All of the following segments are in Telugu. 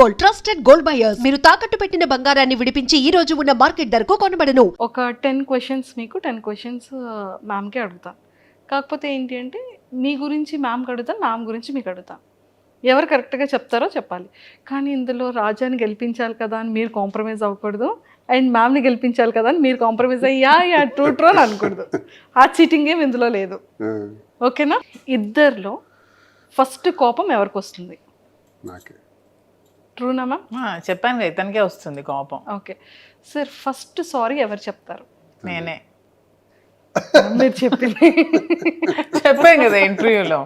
Gold, trusted gold buyers. మీరు తాకట్టు పెట్టిన బంగారాన్ని విడిపించి ఈ రోజు ఉన్న మార్కెట్ ధరకు కొనబడను. ఒక 10 క్వశ్చన్స్ మీకు 10 క్వశ్చన్స్ మ్యామ్కి అడుగుతాను. కాకపోతే ఏంటి అంటే మీ గురించి మ్యామ్కి అడుగుతాను, మ్యామ్ గురించి మీకు అడుగుతాను. ఎవరు కరెక్ట్గా చెప్తారో చెప్పాలి. కానీ ఇందులో రాజాని గెలిపించాలి కదా అని మీరు కాంప్రమైజ్ అవ్వకూడదు, అండ్ మ్యామ్ని గెలిపించాలి కదా అని మీరు కాంప్రమైజ్ అయ్యా ట్రూ అని అనకూడదు. ఆ చీటింగ్ ఏం ఇందులో లేదు. ఓకేనా? ఇద్దరిలో ఫస్ట్ కోపం ఎవరికి వస్తుంది? నాకే. ట్రూనా మ్యామ్? చెప్పాను కదా, ఇతనికే వస్తుంది కోపం. ఓకే సార్, ఫస్ట్ సారీ ఎవరు చెప్తారు? నేనే మీరు చెప్పింది చెప్పాను కదా ఇంటర్వ్యూలో,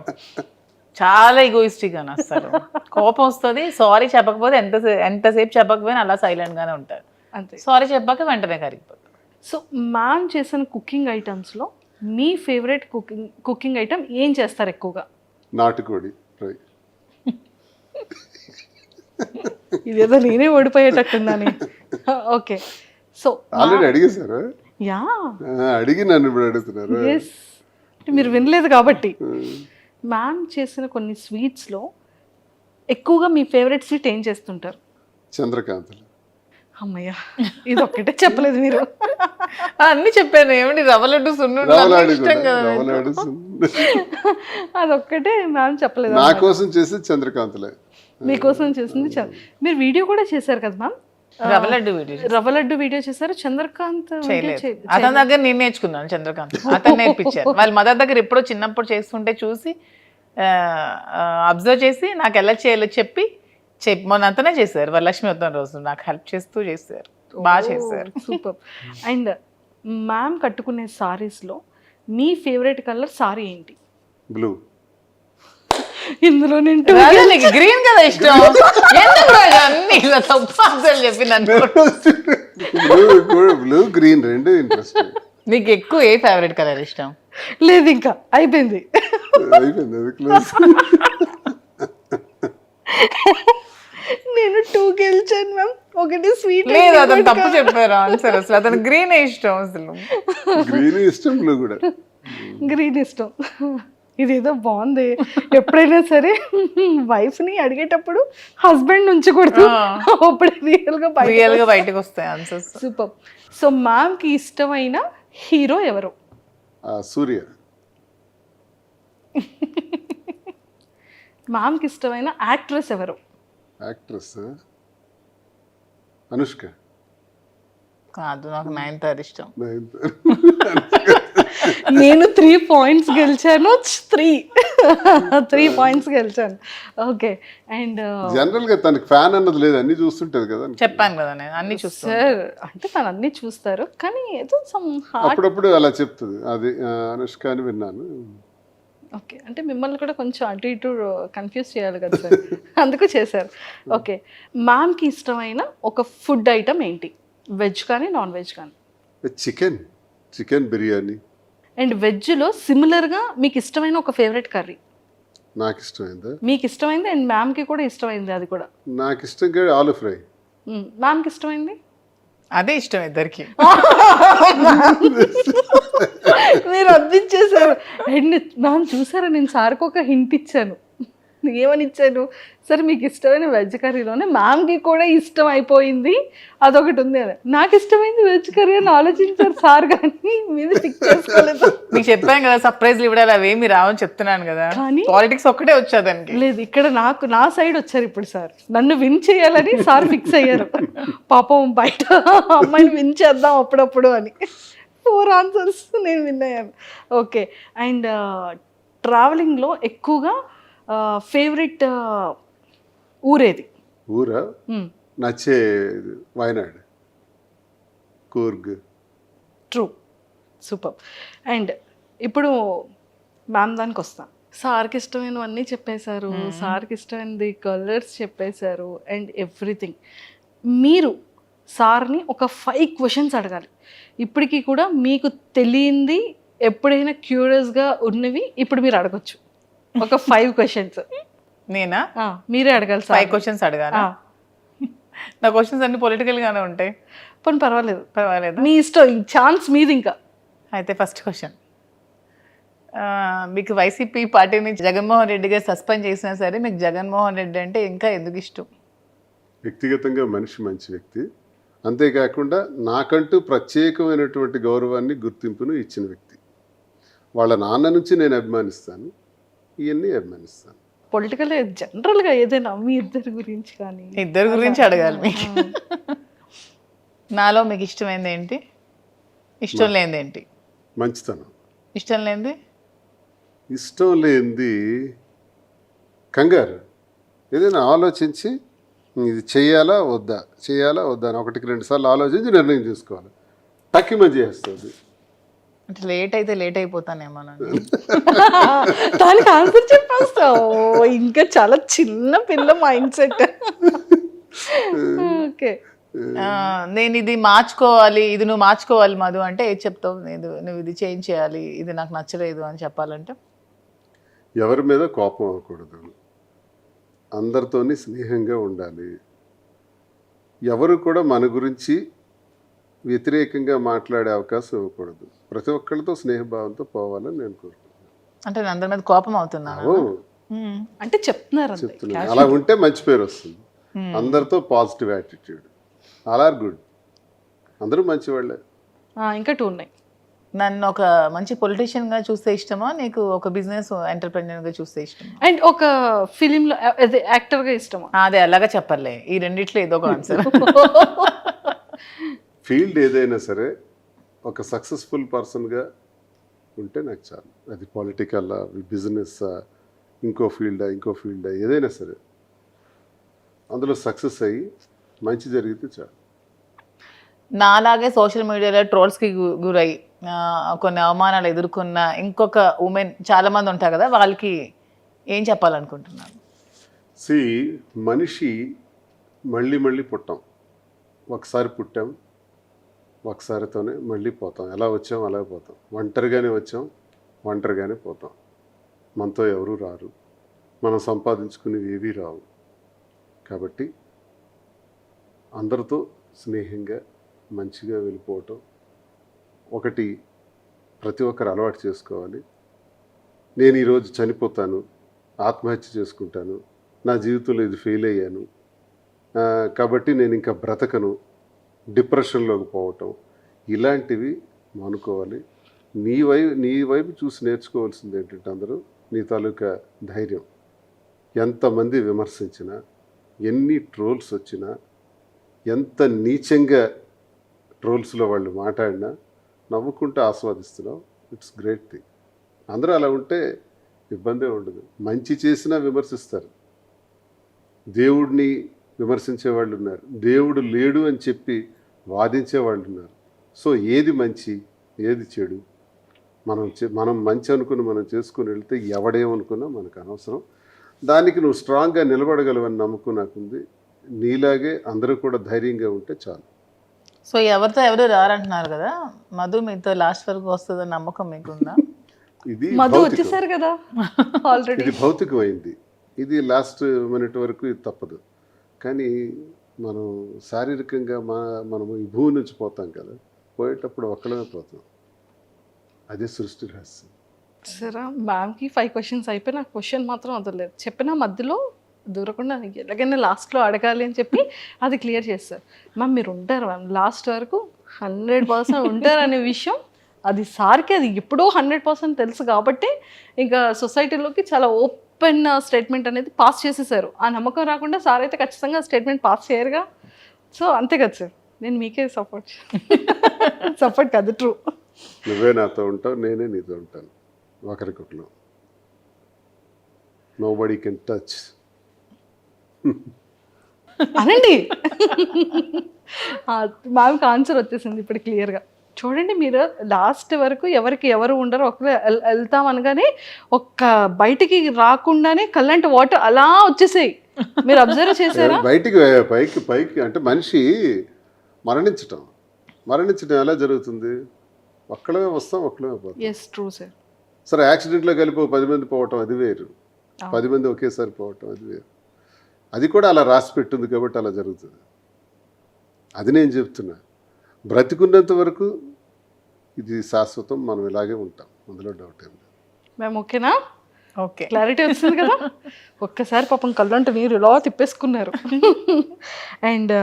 చాలా ఈగోయిస్టిక్ అని వస్తారు. కోపం వస్తుంది, సారీ చెప్పకపోతే ఎంతసేపు చెప్పకపోయినా అలా సైలెంట్గానే ఉంటారు. అంతే. సారీ చెప్పాక వెంటనే కరిగిపోతారు. సో మ్యామ్ చేసిన కుకింగ్ ఐటమ్స్లో మీ ఫేవరెట్ కుకింగ్ ఐటమ్ ఏం చేస్తారు ఎక్కువగా? నాటుకోడి ఫ్రై. ఇదేదో నేనే ఓడిపోయేటట్టుందని. ఓకే, సో ఆల్రెడీ అడిగేశారు. యా, అడిగి నన్ను ఇప్పుడు అడుగుతున్నారు. ఎస్, మీరు వినలేదు కాబట్టి. మ్యామ్ చేసిన కొన్ని స్వీట్స్లో ఎక్కువగా మీ ఫేవరెట్ స్వీట్ ఏం చేస్తుంటారు? చంద్రకాంతలు. అమ్మయ్య, ఇది ఒక్కటే చెప్పలేదు మీరు. అన్ని చెప్పాను. ఏమండి, రవ్వ లడ్డు ఇష్టం కదా. అదొక్కటే మ్యామ్ చెప్పలేదు. నా కోసం చేసి చంద్రకాంతలే. మీకోసం చేసింది మీరు వీడియో కూడా చేశారు కదా మ్యామ్? రవ్వ లడ్డు వీడియో చేశారు. చంద్రకాంత్ అతని దగ్గర నేను నేర్చుకున్నాను. చంద్రకాంత్ అతను నేర్పించారు. వాళ్ళ మదర్ దగ్గర ఎప్పుడో చిన్నప్పుడు చేస్తుంటే చూసి అబ్జర్వ్ చేసి నాకు ఎలా చేయాలో చెప్పి మొన్న అంతనే చేశారు. వరలక్ష్మి వద్దం రోజు నాకు హెల్ప్ చేస్తూ చేశారు. బాగా చేశారు. సూపర్. అండ్ మ్యామ్ కట్టుకునే సారీస్లో మీ ఫేవరెట్ కలర్ సారీ ఏంటి? బ్లూ. ఇందులో గ్రీన్ కదా ఇష్టం. అన్ని బ్లూ గ్రీన్ రెండు ఇంట్రెస్ట్. నీకు ఎక్కువ ఏ ఫేవరెట్ కలర్ ఇష్టం? లేదు, ఇంకా అయిపోయింది. నేను 2 గెలిచాను మ్యామ్. ఒకటి స్వీట్. లేదు, అతను తప్పు చెప్పారు ఆన్సర్. అసలు అతను గ్రీన్ ఇష్టం. అసలు గ్రీన్ ఇష్టం, బ్లూ కూడా. గ్రీన్ ఇష్టం. ఇదేదో బాగుంది. ఎప్పుడైనా సరే వైఫ్ని అడిగేటప్పుడు హస్బెండ్ ఉంచకూడదు, అప్పుడు రియల్ గా బయటకు వస్తాయి ఆన్సర్స్. సూపర్. సో మ్యామ్కి ఇష్టమైన హీరో ఎవరు? సూర్య. మ్యామ్కి ఇష్టమైన యాక్ట్రెస్ ఎవరు? యాక్ట్రెస్ అనుష్క. కాదు, నాకు నయనతార ఇష్టం. నేను 3 పాయింట్స్ గెలిచాను. 3 పాయింట్స్ గెలిచాను. ఓకే. అండ్ జనరల్ గా తనకి ఫ్యాన్ అన్నది లేదు, అన్ని చూస్తుంటది కదా. చెప్పాను కదా, నేను అన్ని చూస్తాను సార్. అంటే తను అన్ని చూస్తారు, కానీ ఏదో అప్పుడప్పుడు అలా చెప్తుంది. అది అనుష్క అని విన్నాను. ఓకే, అంటే మిమ్మల్ని కూడా కొంచెం అటు ఇటు కన్ఫ్యూజ్ చేయాలి కదా సార్, అందుకు చేశారు. ఓకే, మ్యామ్కి ఇష్టమైన ఒక ఫుడ్ ఐటమ్ ఏంటి? వెజ్ కానీ నాన్ వెజ్ కానీ? చికెన్ బిర్యానీ. అండ్ వెజ్లో సిమిలర్గా మీకు ఇష్టమైన ఒక ఫేవరెట్ కర్రీ? నాకు ఇష్టమైంది. మీకు ఇష్టమైంది అండ్ మ్యామ్కి కూడా ఇష్టమైంది అది కూడా? నాకు ఇష్టం ఆలు ఫ్రై. మ్యామ్కి ఇష్టమైంది? అదే ఇష్టం ఇద్దరికి. మీరు అందించేశారు. అండ్ మ్యామ్ చూసారా, నేను సార్కి ఒక హింట్ ఇచ్చాను. ఏమని ఇచ్చాను? సరే, మీకు ఇష్టమైన వెజ్ కర్రీలోనే మ్యామ్కి కూడా ఇష్టం అయిపోయింది అదొకటి ఉంది అని. నాకు ఇష్టమైంది వెజ్ కర్రీ అని ఆలోచించారు సార్, కానీ మీద టిక్ చేసుకోలేదు. మీకు చెప్పాను కదా, సర్ప్రైజ్లు ఇవ్వడాలి అవేమి రావని చెప్తున్నాను కదా. పాలిటిక్స్ ఒక్కటే వచ్చేదానికి. లేదు, ఇక్కడ నా సైడ్ వచ్చారు ఇప్పుడు సార్. నన్ను విన్ చేయాలని సార్ ఫిక్స్ అయ్యారు. పాపం బయట అమ్మాయిని విన్ చేద్దాం అప్పుడప్పుడు అని. 4 ఆన్సర్స్ నేను విన్ అయ్యాను. ఓకే. అండ్ ట్రావెలింగ్లో ఎక్కువగా ఫేవరెట్ ఊరేది? ఊరా నచ్చే Wayanad, Coorg. True. Super. And ఇప్పుడు మ్యామ్ దానికి వస్తాం. సార్కి ఇష్టమైనవన్నీ చెప్పేశారు, సార్కి ఇష్టమైనది కలర్స్ చెప్పేశారు అండ్ ఎవ్రీథింగ్. మీరు సార్ని ఒక 5 క్వశ్చన్స్ అడగాలి. ఇప్పటికీ కూడా మీకు తెలియంది, ఎప్పుడైనా క్యూరియస్గా ఉన్నవి ఇప్పుడు మీరు అడగచ్చు. ఒక 5 క్వశ్చన్స్. నేనా? మీరే అడగాలి. 5 క్వశ్చన్స్ అడగాలి. నా క్వశ్చన్స్ అన్ని పొలిటికల్ గానే ఉంటాయి. పోనీ పర్వాలేదు, పర్వాలేదు, మీ ఇష్టం, ఛాన్స్ మీది. ఇంకా అయితే ఫస్ట్ క్వశ్చన్, మీకు వైసీపీ పార్టీని జగన్మోహన్ రెడ్డి గారు సస్పెండ్ చేసినా సరే మీకు జగన్మోహన్ రెడ్డి అంటే ఇంకా ఎందుకు ఇష్టం? వ్యక్తిగతంగా మనిషి మంచి వ్యక్తి, అంతేకాకుండా నాకంటూ ప్రత్యేకమైనటువంటి గౌరవాన్ని గుర్తింపును ఇచ్చిన వ్యక్తి. వాళ్ళ నాన్న నుంచి నేను అభిమానిస్తాను, ఇవన్నీ అభిమానిస్తాను. పొలిటికల్ జనరల్గా ఏదైనా మీ ఇద్దరి గురించి కానీ ఇద్దరి గురించి అడగాలి మీకు. నాలో మీకు ఇష్టమైంది ఏంటి, ఇష్టం లేనిది ఏంటి? మంచితనం. ఇష్టం లేనిది? ఇష్టం లేనిది కంగారు. ఏదైనా ఆలోచించి ఇది చేయాలా వద్దా అని 1-2 సార్లు ఆలోచించి నిర్ణయం తీసుకోవాలి. టక్కిమని చేస్తుంది. అంటే లేట్ అయితే లేట్ అయిపోతానేమోనండి. దానికి ఆన్సర్ చెప్పేస్తావు. ఇంకా చాలా చిన్న పిల్ల మైండ్ సెట్. ఓకే, నేను ఇది మార్చుకోవాలి, ఇది నువ్వు మార్చుకోవాలి మధు అంటే ఏది చెప్తావు? నువ్వు ఇది చేంజ్ చేయాలి, ఇది నాకు నచ్చలేదు అని చెప్పాలంటే? ఎవరి మీద కోపం అవ్వకూడదు, అందరితోని స్నేహంగా ఉండాలి, ఎవరు కూడా మన గురించి వ్యతిరేకంగా మాట్లాడే అవకాశం ఇవ్వకూడదు, ప్రతి ఒక్కరితో స్నేహభావంతో పోవాలని నేను కోరుకుంటున్నాను. అంటే నేను అందరి మీద కోపం అవుతున్నాను అంటే చెప్తున్నారు. చెప్తున్నాను, అలా ఉంటే మంచి పేరు వస్తుంది. అందరితో positive attitude, all are good, అందరూ మంచివాళ్ళే. ఇంకా 2 ఉన్నాయి. నన్ను ఒక మంచి పొలిటీషియన్ గా చూస్తే ఇష్టమా, నీకు ఒక బిజినెస్ ఎంటర్ప్రెన్యూర్ గా చూస్తే ఇష్టమా, అండ్ ఒక ఫిలింలో యాక్టర్ గా ఇష్టమా? అదే అలాగా చెప్పలే, ఈ రెండిట్లో ఏదో ఒక ఆన్సర్. ఫీల్డ్ ఏదైనా సరే ఒక సక్సెస్ఫుల్ పర్సన్గా ఉంటే నాకు చాలు. అది పొలిటికల్, బిజినెస్, ఇంకో ఫీల్డా ఏదైనా సరే అందులో సక్సెస్ అయ్యి మంచి జరిగితే చాలు. నాలాగే సోషల్ మీడియాలో ట్రోల్స్కి గురై కొన్ని అవమానాలు ఎదుర్కొన్న ఇంకొక ఉమెన్ చాలా మంది ఉంటారు కదా, వాళ్ళకి ఏం చెప్పాలనుకుంటున్నాను? మనిషి మళ్ళీ పుట్టాం, ఒకసారి పుట్టాం, ఒకసారితోనే మళ్ళీ పోతాం. ఎలా వచ్చాం అలాగే పోతాం. ఒంటరిగానే వచ్చాం, ఒంటరిగానే పోతాం. మనతో ఎవరూ రారు, మనం సంపాదించుకునేవి ఏవీ రావు. కాబట్టి అందరితో స్నేహంగా మంచిగా వెళ్ళిపోవటం ఒకటి ప్రతి ఒక్కరు అలవాటు చేసుకోవాలి. నేను ఈరోజు చనిపోతాను, ఆత్మహత్య చేసుకుంటాను, నా జీవితంలో ఇది ఫెయిల్ అయ్యాను కాబట్టి నేను ఇంకా బ్రతకను, డిప్రెషన్లోకి పోవటం, ఇలాంటివి మానుకోవాలి. నీ వైపు చూసి నేర్చుకోవాల్సింది ఏంటంటే అందరూ నీ తాలూకా ధైర్యం. ఎంతమంది విమర్శించినా, ఎన్ని ట్రోల్స్ వచ్చినా, ఎంత నీచంగా ట్రోల్స్లో వాళ్ళు మాట్లాడినా నవ్వుకుంటూ ఆస్వాదిస్తున్నావు. It's great thing. అందరూ అలా ఉంటే ఇబ్బందే ఉండదు. మంచి చేసినా విమర్శిస్తారు. దేవుడిని విమర్శించే వాళ్ళు ఉన్నారు, దేవుడు లేడు అని చెప్పి వాదించే వాళ్ళు ఉన్నారు. సో ఏది మంచి ఏది చెడు మనం మంచి అనుకుని మనం చేసుకుని వెళ్తే ఎవడేమనుకున్నా మనకు అనవసరం. దానికి నువ్వు స్ట్రాంగ్గా నిలబడగలవని నమ్మకం నాకుంది. నీలాగే అందరూ కూడా ధైర్యంగా ఉంటే చాలు. సో ఎవరితో ఎవరు రారంటున్నారు కదా, మధు మీతో లాస్ట్ వరకు వస్తుందని నమ్మకం మీకుందా? ఇది మధు వచ్చేసారు కదా ఆల్రెడీ. ఇది భౌతికమైంది, ఇది లాస్ట్ మినిట్ వరకు ఇది తప్పదు. కానీ మనం శారీరకంగా మనము ఈ భూమి నుంచి పోతాం కదా, పోయేటప్పుడు ఒక్కడమే పోతాం. అదే సృష్టి రహస్యం. సరే, మ్యామ్కి 5 క్వశ్చన్స్ అయిపోయి నాకు క్వశ్చన్ మాత్రం వదలలేదు. చెప్పిన మధ్యలో దూరకుండా ఎలాగైనా లాస్ట్లో అడగాలి అని చెప్పి అది క్లియర్ చేస్తారు. మ్యామ్ మీరు ఉంటారు మ్యామ్ లాస్ట్ వరకు 100% ఉంటారు అనే విషయం అది సార్కి అది ఎప్పుడో 100% తెలుసు కాబట్టి ఇంకా సొసైటీలోకి చాలా ఓపెన్ స్టేట్మెంట్ అనేది పాస్ చేసేసారు. ఆ నమ్మకం రాకుండా సార్ అయితే ఖచ్చితంగా స్టేట్మెంట్ పాస్ చేయరుగా. సో అంతే కదా సార్, నేను మీకే సపోర్ట్ కాదు, ట్రూ. నువ్వే నాతో ఉంటావు, నేనే నీతో ఉంటాను, ఒకరికొకరు. Nobody can touch. అనండి. మ్యామ్కి ఆన్సర్ వచ్చేసింది ఇప్పుడు క్లియర్గా. చూడండి, మీరు లాస్ట్ వరకు ఎవరికి ఎవరు ఉండరు, ఒకరు వెళ్తాం అనగానే ఒక్క బయటికి రాకుండానే కల్లంటి వాటర్ అలా వచ్చేసాయి. మీరు అబ్జర్వ్ చేశారా? బయటికి పైకి అంటే మనిషి మరణించటం ఎలా జరుగుతుంది? ఒక్కడమే వస్తాం, ఒక్కడమే పోతాం. Yes, true sir. సరే, యాక్సిడెంట్లో కలిపి 10 మంది పోవటం అది వేరు, 10 మంది ఒకేసారి పోవటం అది వేరు. అది కూడా అలా రాసి పెట్టింది కాబట్టి అలా జరుగుతుంది. అది నేను చెప్తున్నా. బ్రతికున్నంత వరకు ఇది శాశ్వతం, మనం ఇలాగే ఉంటాం, అందులో డౌట్ ఏం లేదు. మేము ఓకేనా? ఓకే. క్లారిటీ వచ్చింది కదా. ఒక్కసారి పాపం కళ్ళంట నీరు ఇలా తిప్పేసుకున్నారు. అండ్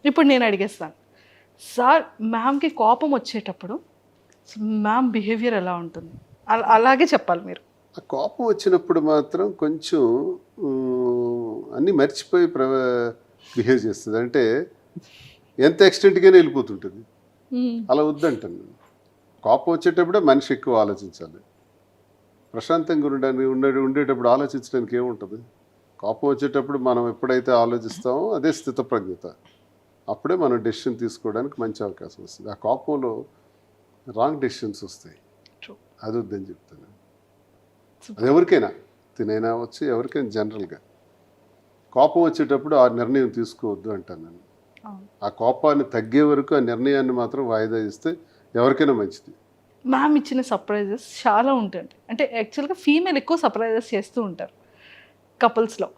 ఇప్పుడు నేను అడిగేస్తాను సార్, మ్యామ్కి కోపం వచ్చేటప్పుడు మ్యామ్ బిహేవియర్ ఎలా ఉంటుంది? అలాగే చెప్పాలి మీరు. ఆ కోపం వచ్చినప్పుడు మాత్రం కొంచెం అన్నీ మర్చిపోయి బిహేవ్ చేస్తుంది. అంటే ఎంత ఎక్స్టెంట్గానే వెళ్ళిపోతుంటుంది. అలా వద్దంటాను నేను. కోపం వచ్చేటప్పుడే మనిషి ఎక్కువ ఆలోచించాలి. ప్రశాంతంగా ఉండేటప్పుడు ఆలోచించడానికి ఏముంటుంది? కోపం వచ్చేటప్పుడు మనం ఎప్పుడైతే ఆలోచిస్తామో అదే స్థితప్రజ్ఞత. అప్పుడే మనం డెసిషన్ తీసుకోవడానికి మంచి అవకాశం వస్తుంది. ఆ కోపంలో రాంగ్ డెసిషన్స్ వస్తాయి. True. అది వద్దని చెప్తాను. అది ఎవరికైనా తినైనా వచ్చి ఎవరికైనా జనరల్గా కోపం వచ్చేటప్పుడు ఆ నిర్ణయం తీసుకోవద్దు అంటాను నేను. ఆ కోపాన్ని తగ్గే వరకు ఆ నిర్ణయాన్ని మాత్రం వాయిదా ఇస్తే ఎవరికైనా మంచిది. మ్యామ్ ఇచ్చిన సర్ప్రైజెస్ చాలా ఉంటాయి. అంటే యాక్చువల్గా ఫీమేల్ ఎక్కువ సర్ప్రైజెస్ చేస్తూ ఉంటారు కపుల్స్లో.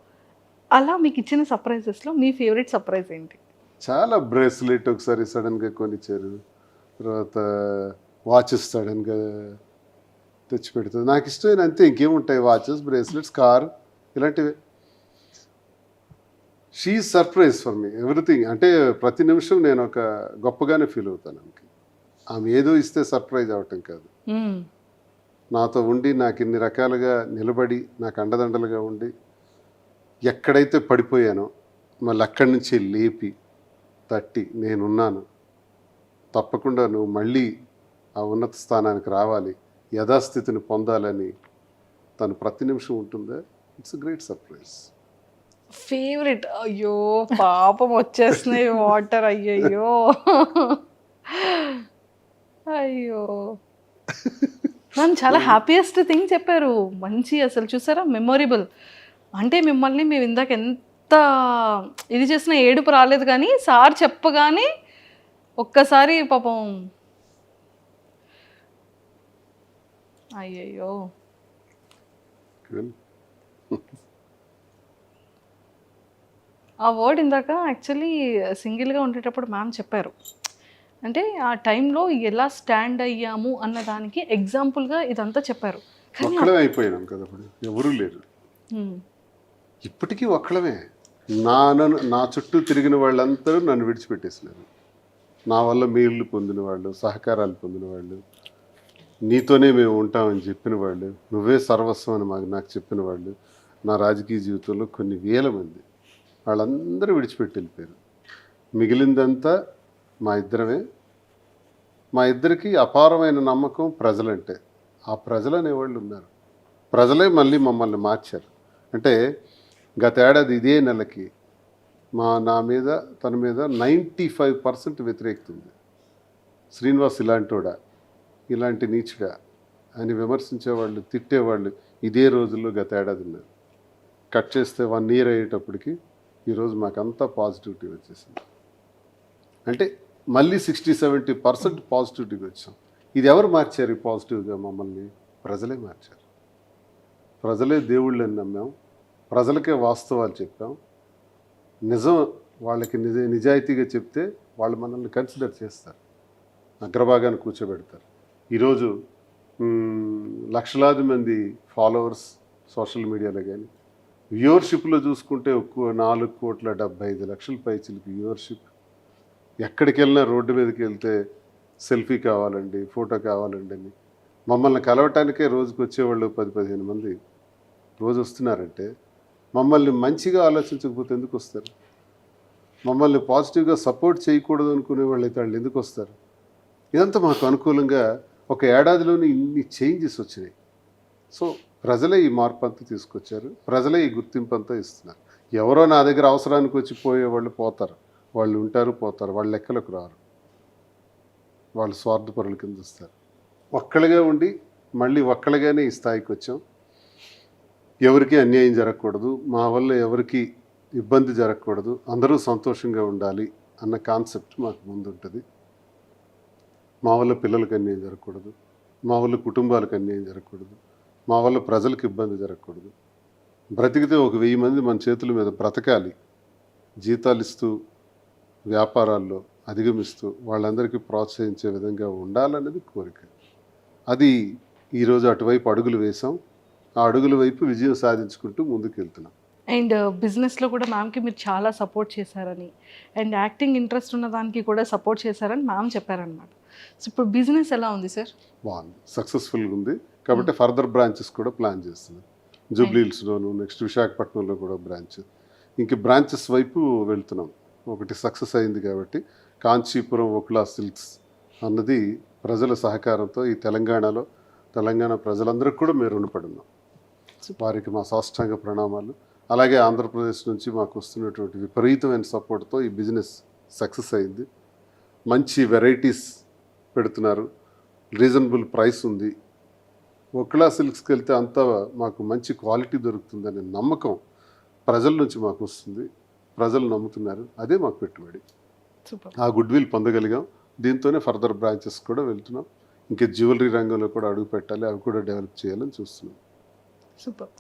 అలా మీకు ఇచ్చిన సర్ప్రైజెస్లో మీ ఫేవరెట్ సర్ప్రైజ్ ఏంటి? చాలా బ్రేస్లెట్ ఒకసారి సడన్గా కొనిచ్చారు, తర్వాత వాచెస్ సడన్గా తెచ్చి పెడుతుంది. నాకు ఇష్టమైన అంతే, ఇంకేముంటాయి? వాచెస్, బ్రేస్లెట్స్, కార్, ఇలాంటివి. She surprise for me everything. అంటే ప్రతి నిమిషం నేను ఒక గొప్పగానే ఫీల్ అవుతాను. ఆమె ఏదో ఇస్తే సర్ప్రైజ్ అవటం కాదు, నాతో ఉండి నాకు ఇన్ని రకాలుగా నిలబడి నాకు అండదండలుగా ఉండి ఎక్కడైతే పడిపోయానో మళ్ళీ అక్కడి నుంచి లేపి తట్టి నేనున్నాను, తప్పకుండా నువ్వు మళ్ళీ ఆ ఉన్నత స్థానానికి రావాలి, యథాస్థితిని పొందాలని తను ప్రతి నిమిషం ఉంటుందా. It's great surprise. ఫేవరెట్? అయ్యో పాపం వచ్చేస్తున్నాయి వాటర్. అయ్యయ్యో అయ్యో మ్యామ్ చాలా హ్యాపీయెస్ట్ థింగ్ చెప్పారు. మంచి అసలు చూసారా మెమొరబుల్. అంటే మిమ్మల్ని మేము ఇందాక ఎంత ఇది చేసిన ఏడుపు రాలేదు, కానీ సార్ చెప్పగానే ఒక్కసారి పాపం అయ్యయ్యో. ఆ వర్డ్ ఇందాక యాక్చువల్లీ సింగిల్గా ఉండేటప్పుడు మ్యామ్ చెప్పారు. అంటే ఆ టైంలో ఎలా స్టాండ్ అయ్యాము అన్న దానికి ఎగ్జాంపుల్గా ఇదంతా చెప్పారు. ఒక్కడమే అయిపోయినాం కదా, ఇప్పుడు ఎవరూ లేరు. ఇప్పటికీ ఒక్కడమే. నా చుట్టూ తిరిగిన వాళ్ళందరూ నన్ను విడిచిపెట్టేసినారు. నా వల్ల మేళ్ళు పొందిన వాళ్ళు, సహకారాలు పొందిన వాళ్ళు, నీతోనే మేము ఉంటామని చెప్పిన వాళ్ళు, నువ్వే సర్వస్వం అని నాకు చెప్పిన వాళ్ళు, నా రాజకీయ జీవితంలో కొన్ని వేల మంది, వాళ్ళందరూ విడిచిపెట్టి వెళ్ళిపోయారు. మిగిలిందంతా మా ఇద్దరమే. మా ఇద్దరికి అపారమైన నమ్మకం ప్రజలంటే. ఆ ప్రజలు అనేవాళ్ళు ఉన్నారు. ప్రజలే మళ్ళీ మమ్మల్ని మార్చారు. అంటే గత ఏడాది ఇదే నెలకి నా మీద తన మీద 95% వ్యతిరేకత ఉంది. శ్రీనివాస్ ఇలాంటోడా, ఇలాంటి నీచుడా అని విమర్శించేవాళ్ళు, తిట్టేవాళ్ళు ఇదే రోజుల్లో గత ఏడాది ఉన్నారు. కట్ చేస్తే 1 year అయ్యేటప్పటికి ఈరోజు మాకంతా పాజిటివిటీ వచ్చేసింది. అంటే మళ్ళీ 60-70% పాజిటివిటీకి వచ్చాం. ఇది ఎవరు మార్చారు ఈ పాజిటివ్గా? మమ్మల్ని ప్రజలే మార్చారు. ప్రజలే దేవుళ్ళని నమ్మాం, ప్రజలకే వాస్తవాలు చెప్పాం. నిజం వాళ్ళకి నిజాయితీగా చెప్తే వాళ్ళు మనల్ని కన్సిడర్ చేస్తారు, అగ్రభాగాన్ని కూర్చోబెడతారు. ఈరోజు లక్షలాది మంది ఫాలోవర్స్ సోషల్ మీడియాలో కానీ, వ్యూవర్షిప్లో చూసుకుంటే 4,75,00,000 పైచిలకి వ్యూవర్షిప్. ఎక్కడికి వెళ్ళినా రోడ్డు మీదకి వెళ్తే సెల్ఫీ కావాలండి, ఫోటో కావాలండి అని మమ్మల్ని కలవటానికే రోజుకి వచ్చేవాళ్ళు 10-15 మంది రోజు వస్తున్నారంటే మమ్మల్ని మంచిగా ఆలోచించకపోతే ఎందుకు వస్తారు? మమ్మల్ని పాజిటివ్గా సపోర్ట్ చేయకూడదు అనుకునే వాళ్ళు అయితే వాళ్ళు ఎందుకు వస్తారు? ఇదంతా మాకు అనుకూలంగా ఒక ఏడాదిలోనే ఇన్ని చేంజెస్ వచ్చినాయి. సో ప్రజలే ఈ మార్పు అంతా తీసుకొచ్చారు, ప్రజలే ఈ గుర్తింపు అంతా ఇస్తున్నారు. ఎవరో నా దగ్గర అవసరానికి వచ్చి పోయేవాళ్ళు పోతారు, వాళ్ళు ఉంటారు పోతారు, వాళ్ళ లెక్కలకు రారు, వాళ్ళు స్వార్థపరుల కింద వస్తారు. ఒక్కళ్ళగా ఉండి మళ్ళీ ఒక్కళ్ళగానే ఈ స్థాయికి వచ్చాం. ఎవరికి అన్యాయం జరగకూడదు, మా వల్ల ఎవరికి ఇబ్బంది జరగకూడదు, అందరూ సంతోషంగా ఉండాలి అన్న కాన్సెప్ట్ మాకు ముందు ఉంటుంది. మా వల్ల పిల్లలకు అన్యాయం జరగకూడదు, మా వల్ల కుటుంబాలకు అన్యాయం జరగకూడదు, మా వల్ల ప్రజలకు ఇబ్బంది జరగకూడదు. బ్రతికితే 1,000 మంది మన చేతుల మీద బ్రతకాలి, జీతాలు ఇస్తూ వ్యాపారాల్లో అధిగమిస్తూ వాళ్ళందరికీ ప్రోత్సహించే విధంగా ఉండాలన్నది కోరిక. అది ఈరోజు అటువైపు అడుగులు వేసాం. ఆ అడుగుల వైపు విజయం సాధించుకుంటూ ముందుకు వెళ్తున్నాం. అండ్ బిజినెస్లో కూడా మ్యామ్కి మీరు చాలా సపోర్ట్ చేశారని, అండ్ యాక్టింగ్ ఇంట్రెస్ట్ ఉన్న దానికి కూడా సపోర్ట్ చేశారని మ్యామ్ చెప్పారనమాట. సో ఇప్పుడు బిజినెస్ ఎలా ఉంది సార్? బాగుంది, సక్సెస్ఫుల్గా ఉంది. కాబట్టి ఫర్దర్ బ్రాంచెస్ కూడా ప్లాన్ చేస్తున్నాం. జూబ్లీ హిల్స్లోను, నెక్స్ట్ విశాఖపట్నంలో కూడా బ్రాంచ్, ఇంక బ్రాంచెస్ వైపు వెళ్తున్నాం. ఒకటి సక్సెస్ అయింది కాబట్టి కాంచీపురం ఒక్లా సిల్క్స్ అన్నది ప్రజల సహకారంతో ఈ తెలంగాణ ప్రజలందరికీ కూడా మేము రుణపడి ఉన్నాం. వారికి మా సాష్టాంగ ప్రణామాలు. అలాగే ఆంధ్రప్రదేశ్ నుంచి మాకు వస్తున్నటువంటి విపరీతమైన సపోర్ట్తో ఈ బిజినెస్ సక్సెస్ అయింది. మంచి వెరైటీస్ పెడుతున్నారు, రీజనబుల్ ప్రైస్ ఉంది. ఒక్లా సిల్క్స్కి వెళ్తే అంతా మాకు మంచి క్వాలిటీ దొరుకుతుందనే నమ్మకం ప్రజల నుంచి మాకు వస్తుంది. ప్రజలు నమ్ముతున్నారు, అదే మాకు పెట్టుబడి. సూపర్. ఆ గుడ్ విల్ పొందగలిగాం. దీంతోనే ఫర్దర్ బ్రాంచెస్ కూడా వెళ్తున్నాం. ఇంకా జ్యువెలరీ రంగంలో కూడా అడుగు పెట్టాలి, అవి కూడా డెవలప్ చేయాలని చూస్తున్నాం. సూపర్.